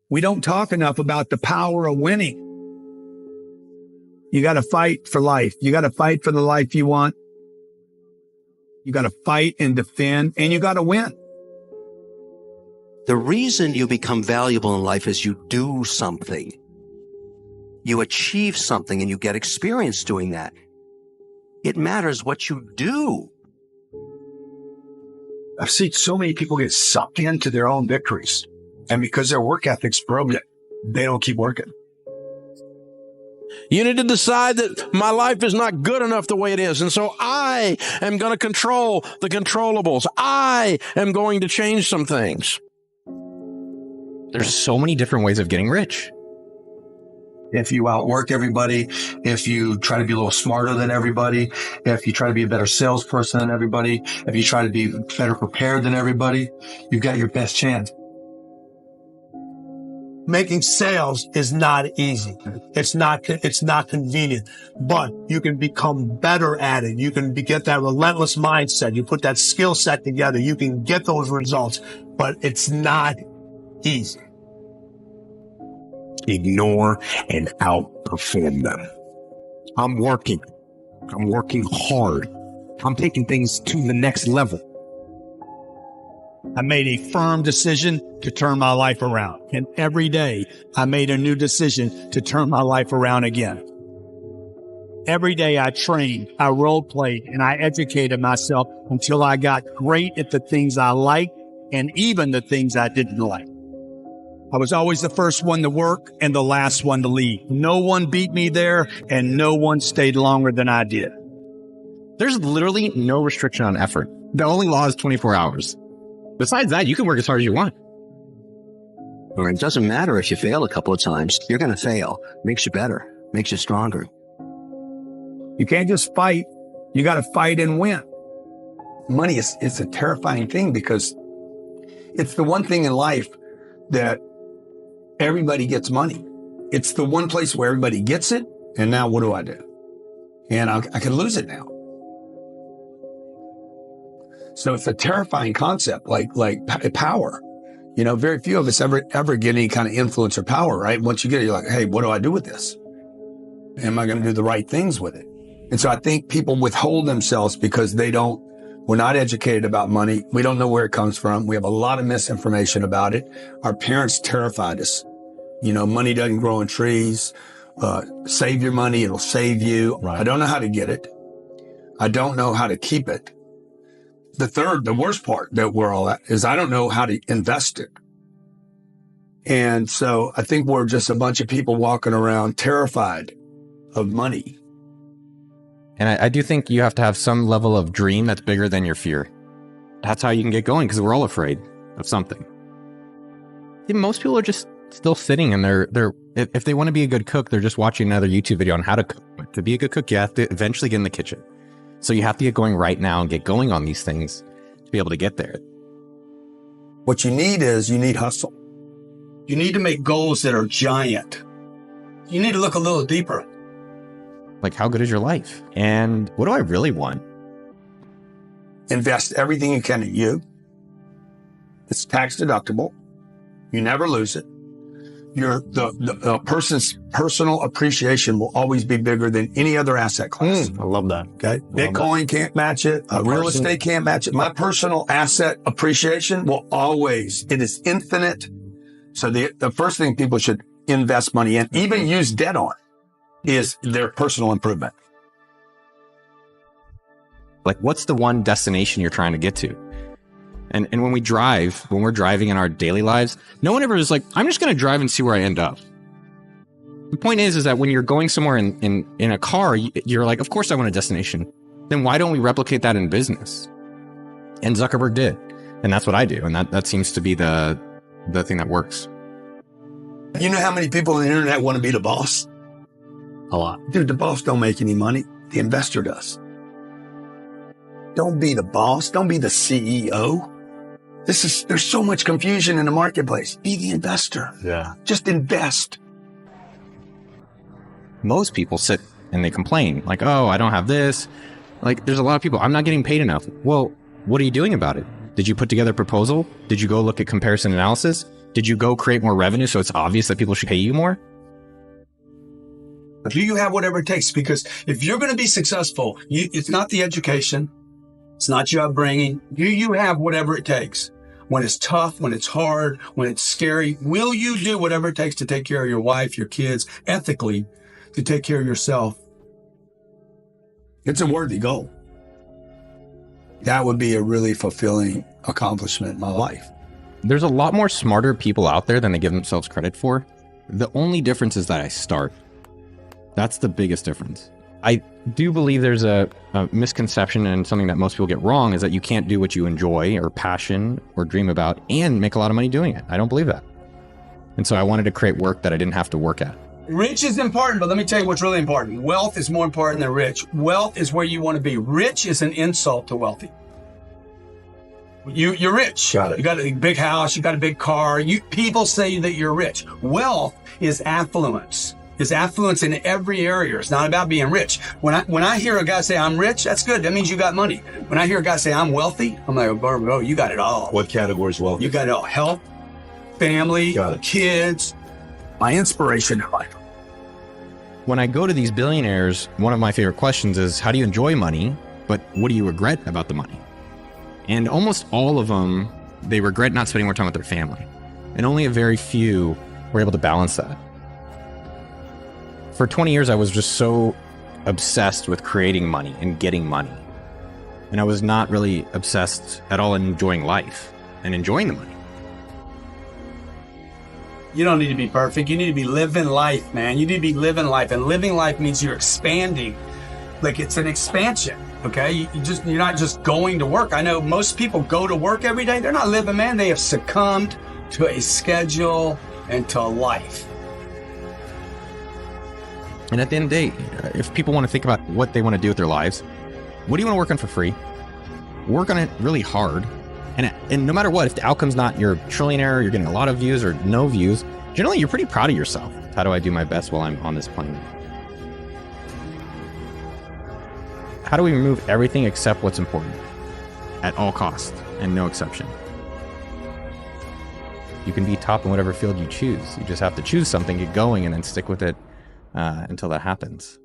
We don't talk enough about the power of winning. You got to fight for life. You got to fight for the life you want. You got to fight and defend, and you got to win. The reason you become valuable in life is you do something. You achieve something and you get experience doing that. It matters what you do. I've seen so many people get sucked into their own victories. And because their work ethic's broken, they don't keep working. You need to decide that my life is not good enough the way it is. And so I am going to control the controllables. I am going to change some things. There's so many different ways of getting rich. If you outwork everybody, if you try to be a little smarter than everybody, if you try to be a better salesperson than everybody, if you try to be better prepared than everybody, you've got your best chance. Making sales is not easy. It's not convenient, but you can become better at it. You can get that relentless mindset. You put that skill set together. You can get those results, but it's not easy. Ignore and outperform them. I'm working hard. I'm taking things to the next level. I made a firm decision to turn my life around. And every day I made a new decision to turn my life around again. Every day I trained, I role played, and I educated myself until I got great at the things I liked and even the things I didn't like. I was always the first one to work and the last one to leave. No one beat me there and no one stayed longer than I did. There's literally no restriction on effort. The only law is 24 hours. Besides that, you can work as hard as you want. Or it doesn't matter if you fail a couple of times. You're going to fail. Makes you better. Makes you stronger. You can't just fight. You got to fight and win. Money is a terrifying thing because it's the one thing in life that everybody gets money. It's the one place where everybody gets it. And now what do I do? And I can lose it now. So it's a terrifying concept, like power. You know, very few of us ever get any kind of influence or power, right? Once you get it, you're like, hey, what do I do with this? Am I going to do the right things with it? And so I think people withhold themselves because we're not educated about money. We don't know where it comes from. We have a lot of misinformation about it. Our parents terrified us. You know, money doesn't grow on trees. Save your money. It'll save you. Right. I don't know how to get it. I don't know how to keep it. The worst part that we're all at is I don't know how to invest it. And so I think we're just a bunch of people walking around terrified of money. And I do think you have to have some level of dream that's bigger than your fear. That's how you can get going, because we're all afraid of something. Most people are just still sitting and if they want to be a good cook, they're just watching another YouTube video on how to cook. But to be a good cook, you have to eventually get in the kitchen. So you have to get going right now and get going on these things to be able to get there. What you need hustle. You need to make goals that are giant. You need to look a little deeper. Like, how good is your life? And what do I really want? Invest everything you can in you. It's tax deductible. You never lose it. The person's personal appreciation will always be bigger than any other asset class. I love that. Okay. Bitcoin can't match it. Real estate can't match it. My personal asset appreciation it is infinite. So the first thing people should invest money in, even use debt on, is their personal improvement. Like, what's the one destination you're trying to get to? And when we're driving in our daily lives, no one ever is like, I'm just going to drive and see where I end up. The point is that when you're going somewhere in a car, you're like, of course I want a destination. Then why don't we replicate that in business? And Zuckerberg did. And that's what I do. And that seems to be the thing that works. You know how many people on the internet want to be the boss? A lot. Dude, the boss don't make any money. The investor does. Don't be the boss. Don't be the CEO. There's so much confusion in the marketplace. Be the investor. Yeah. Just invest. Most people sit and they complain like, oh, I don't have this. Like, there's a lot of people, I'm not getting paid enough. Well, what are you doing about it? Did you put together a proposal? Did you go look at comparison analysis? Did you go create more revenue so it's obvious that people should pay you more? Do you have whatever it takes? Because if you're going to be successful, it's not the education. It's not your upbringing. Do you have whatever it takes? When it's tough, when it's hard, when it's scary, will you do whatever it takes to take care of your wife, your kids, ethically, to take care of yourself? It's a worthy goal. That would be a really fulfilling accomplishment in my life. There's a lot more smarter people out there than they give themselves credit for. The only difference is that I start. That's the biggest difference. I do believe there's a misconception, and something that most people get wrong is that you can't do what you enjoy or passion or dream about and make a lot of money doing it. I don't believe that. And so I wanted to create work that I didn't have to work at. Rich is important, but let me tell you what's really important. Wealth is more important than rich. Wealth is where you want to be. Rich is an insult to wealthy. You're rich. Got it. You got a big house. You got a big car. People say that you're rich. Wealth is affluence. It's affluence in every area. It's not about being rich. When I hear a guy say I'm rich, that's good. That means you got money. When I hear a guy say I'm wealthy, I'm like, oh, you got it all. What category is wealthy? You got it all. Health, family, kids. My inspiration in life. When I go to these billionaires, one of my favorite questions is, how do you enjoy money? But what do you regret about the money? And almost all of them, they regret not spending more time with their family. And only a very few were able to balance that. For 20 years, I was just so obsessed with creating money and getting money. And I was not really obsessed at all in enjoying life and enjoying the money. You don't need to be perfect. You need to be living life, man. You need to be living life. And living life means you're expanding. Like, it's an expansion, okay? You're not just going to work. I know most people go to work every day. They're not living, man. They have succumbed to a schedule and to life. And at the end of the day, if people want to think about what they want to do with their lives, what do you want to work on for free? Work on it really hard. And no matter what, if the outcome's not you're a trillionaire, you're getting a lot of views or no views, generally you're pretty proud of yourself. How do I do my best while I'm on this plane? How do we remove everything except what's important at all costs and no exception? You can be top in whatever field you choose. You just have to choose something, get going, and then stick with it until that happens.